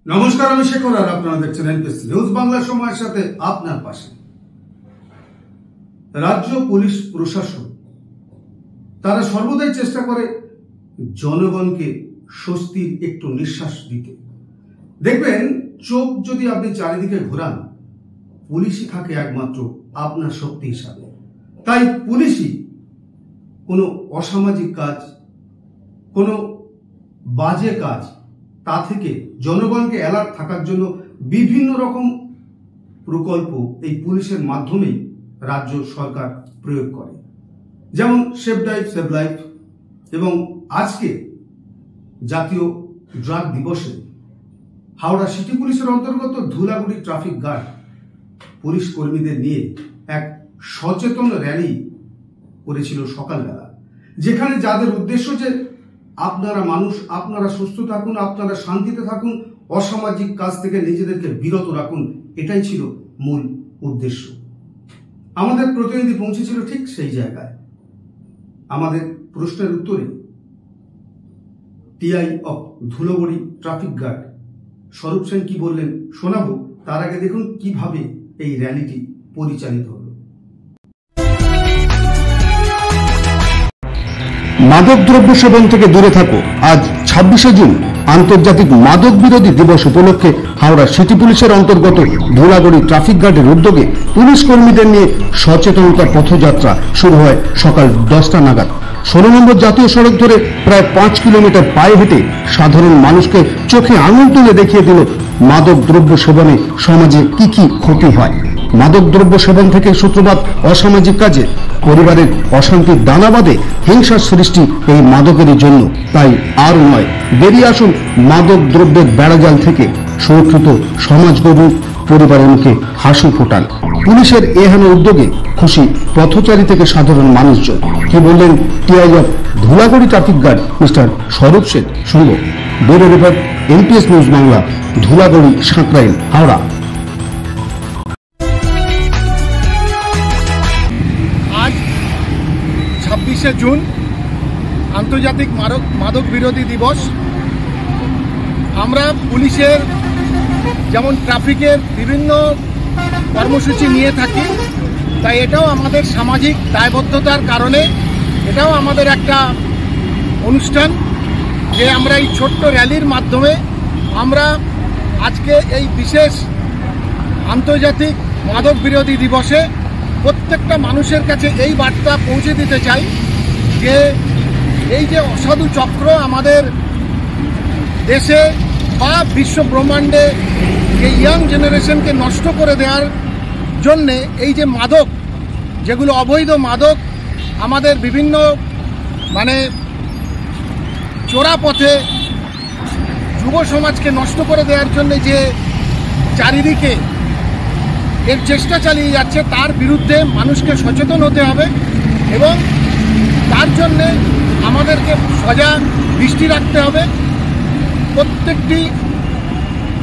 নমস্কার, আমি শেখর আর আপনারা দেখছেন এনপিএস নিউজ বাংলা। সময়ের সাথে আপনার পাশে। রাজ্য পুলিশ প্রশাসন তারা সর্বদাই চেষ্টা করে জনগণকে স্বস্তির একটু নিঃশ্বাস দিতে। দেখবেন, চোখ যদি আপনি চারিদিকে ঘোরান, পুলিশই থাকে একমাত্র আপনার শক্তি হিসাবে। তাই পুলিশই কোনো অসামাজিক কাজ, কোনো বাজে কাজ, তা থেকে জনগণকে অ্যালার্ট থাকার জন্য বিভিন্ন রকম প্রকল্প এই পুলিশের মাধ্যমেই রাজ্য সরকার প্রয়োগ করে। যেমন সেভ ড্রাইভ সেভ লাইফ, এবং আজকে জাতীয় ড্রাগ দিবসে হাওড়া সিটি পুলিশের অন্তর্গত ধুলাগুড়ি ট্রাফিক গার্ড পুলিশ কর্মীদের নিয়ে এক সচেতন র্যালি করেছিল সকালবেলা, যেখানে যাদের উদ্দেশ্য যে আপনারা মানুষ, আপনারা সুস্থ থাকুন, আপনারা শান্তিতে থাকুন, অসামাজিক কাজ থেকে নিজেদেরকে বিরত রাখুন, এটাই ছিল মূল উদ্দেশ্য। আমাদের প্রতিনিধি পৌঁছেছিল ঠিক সেই জায়গায়। আমাদের প্রশ্নের উত্তরে TI of Dhulagori traffic guard স্বরূপ সেন কি বললেন শোনাবো। তার আগে দেখুন কিভাবে এই র্যালিটি পরিচালিত হলো। মাদকদ্রব্য সেবন থেকে দূরে থাকো। আজ 26শে জুন আন্তর্জাতিক মাদক বিরোধী দিবস উপলক্ষে হাওড়া সিটি পুলিশের অন্তর্গত ধুলাগুড়ি ট্রাফিক গার্ডের উদ্যোগে পুলিশ কর্মীদের নিয়ে সচেতনতা পথযাত্রা শুরু হয় সকাল 10টা নাগাদ। 16 নম্বর জাতীয় সড়ক ধরে প্রায় 5 কিলোমিটার পায়ে হেঁটে সাধারণ মানুষকে চোখে আঙুল তুলে দেখিয়ে দিল মাদক দ্রব্য সেবনে সমাজে কি কি ক্ষতি হয়। মাদক দ্রব্য সেবন থেকে সূত্রপাত অসামাজিক কাজে, পরিবারের অশান্তির দানা বাঁধে হিংসার সৃষ্টি এই মাদকেরই জন্য। তাই আর নয়, বেরিয়ে আসুন মাদক দ্রব্যের বেড়াজাল থেকে, সুরক্ষিত সমাজ গড়ুন, পরিবারের মুখে হাসি ফোটান। পুলিশের এহেন উদ্যোগে খুশি পথচারী থেকে সাধারণ মানুষজন। কি বললেন TI of Dhulagori traffic guard mister Swarup Sen, শুনব। Bureau report, NPS news Bangla, Dhulagori, Sankrail, Howrah. আজ 26শে জুন আন্তর্জাতিক মাদক বিরোধী দিবস। আমরা পুলিশের যেমন ট্রাফিকের বিভিন্ন কর্মসূচি নিয়ে থাকি, তাই এটাও আমাদের সামাজিক দায়বদ্ধতার কারণে এটাও আমাদের একটা অনুষ্ঠান, যে আমরা এই ছোট্ট র্যালির মাধ্যমে আমরা আজকে এই বিশেষ আন্তর্জাতিক মাদক বিরোধী দিবসে প্রত্যেকটা মানুষের কাছে এই বার্তা পৌঁছে দিতে চাই যে এই যে অসাধু চক্র আমাদের দেশে বা বিশ্ব ব্রহ্মাণ্ডে যে ইয়াং জেনারেশনকে নষ্ট করে দেওয়ার জন্যে এই যে মাদক, যেগুলো অবৈধ মাদক আমাদের বিভিন্ন চোরা পথে যুব সমাজকে নষ্ট করে দেওয়ার জন্য যে চারিদিকে এর চেষ্টা চালিয়ে যাচ্ছে, তার বিরুদ্ধে মানুষকে সচেতন হতে হবে এবং তার জন্যে আমাদেরকে সজাগ দৃষ্টি রাখতে হবে। প্রত্যেকটি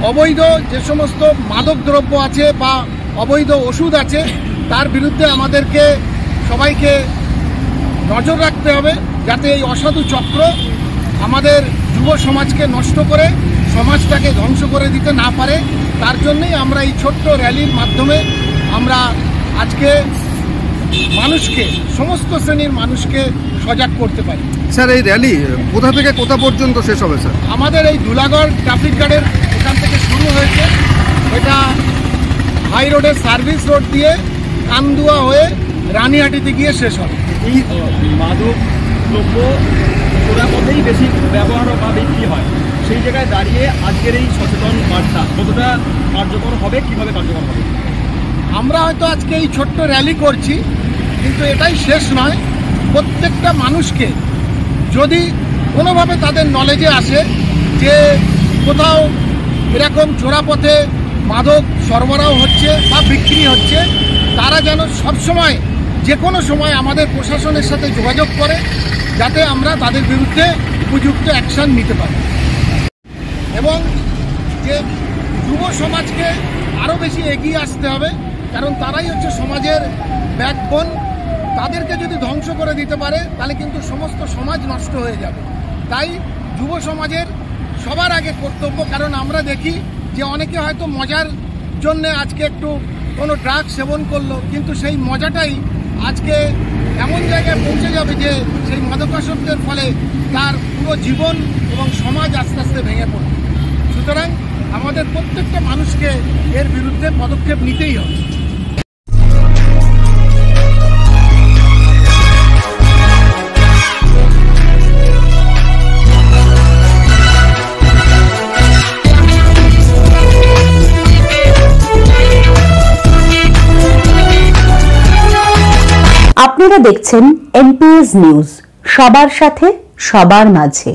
অবৈধ যে সমস্ত মাদক দ্রব্য আছে বা অবৈধ ওষুধ আছে, তার বিরুদ্ধে আমাদেরকে সবাইকে নজর রাখতে হবে, যাতে এই অসাধু চক্র আমাদের যুব সমাজকে নষ্ট করে সমাজটাকে ধ্বংস করে দিতে না পারে। তার জন্যই আমরা এই ছোট্ট র্যালির মাধ্যমে আমরা আজকে মানুষকে, সমস্ত শ্রেণীর মানুষকে সজাগ করতে পারি। স্যার, এই র্যালি কোথা থেকে কোথা পর্যন্ত শেষ হবে স্যার? আমাদের এই ধুলাগড় ট্রাফিক গার্ডের এখান থেকে শুরু হয়েছে, এটা হাই রোডের সার্ভিস রোড দিয়ে কান্দুয়া হয়ে রানীহাটিতে গিয়ে শেষ হবে। এই মাদক দ্রব্য চোরা পথেই বেশি ব্যবহার বা বিক্রি হয়, সেই জায়গায় দাঁড়িয়ে আজকের এই সচেতন বার্তা কতটা কার্যকর হবে, কিভাবে কার্যকর হবে? আমরা হয়তো আজকে এই ছোট্ট র্যালি করছি, কিন্তু এটাই শেষ নয়। প্রত্যেকটা মানুষকে যদি কোনোভাবে তাদের নলেজে আসে যে কোথাও এরকম চোরা পথে মাদক সরবরাহ হচ্ছে বা বিক্রি হচ্ছে, তারা যেন সবসময়, যে কোনো সময় আমাদের প্রশাসনের সাথে যোগাযোগ করে, যাতে আমরা তাদের বিরুদ্ধে উপযুক্ত অ্যাকশান নিতে পারি। এবং যে যুব সমাজকে আরও বেশি এগিয়ে আসতে হবে, কারণ তারাই হচ্ছে সমাজের ব্যাকবোন। তাদেরকে যদি ধ্বংস করে দিতে পারে, তাহলে কিন্তু সমস্ত সমাজ নষ্ট হয়ে যাবে। তাই যুব সমাজের সবার আগে কর্তব্য। কারণ আমরা দেখি যে অনেকে হয়তো মজার জন্য আজকে একটু কোনো ড্রাগ সেবন করলো, কিন্তু সেই মজাটাই আজকে এমন জায়গায় পৌঁছে যাবে যে সেই মাদকাসক্তের ফলে তার পুরো জীবন এবং সমাজ আস্তে আস্তে ভেঙে পড়বে। সুতরাং আমাদের প্রত্যেকটা মানুষকে এর বিরুদ্ধে পদক্ষেপ নিতেই হবে। আপনারা দেখছেন এনপিএস নিউজ, সবার সাথে সবার মাঝে।